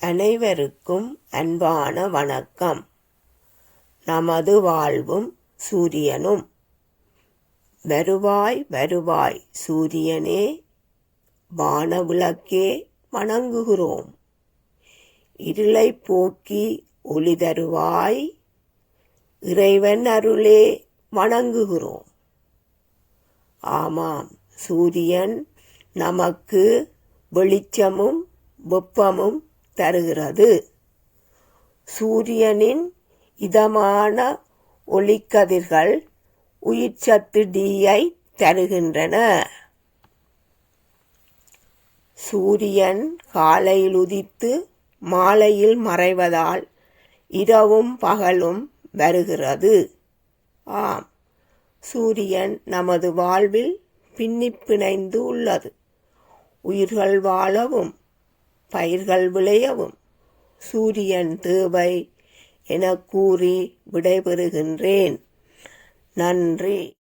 அனைவருக்கும் அன்பான வணக்கம். நமது வாழ்வும் சூரியனும். வருவாய் வருவாய் சூரியனே, வானவிளக்கே வணங்குகிறோம். இருளை போக்கி ஒளி தருவாய், இறைவன் அருளே வணங்குகிறோம். ஆமாம், சூரியன் நமக்கு வெளிச்சமும் வெப்பமும் தருகிறது. சூரியனின் இதமான ஒளிக்கதிர்கள் உயிர்ச்சத்து D-யை தருகின்றன. சூரியன் காலையில் உதித்து மாலையில் மறைவதால் இரவும் பகலும் வருகிறது. ஆம், சூரியன் நமது வாழ்வில் பின்னிப் பிணைந்து உள்ளது. உயிர்கள் வாழவும் பயிர்கள் விளையவும் சூரியன் தேவை என கூறி விடைபெறுகின்றேன். நன்றி.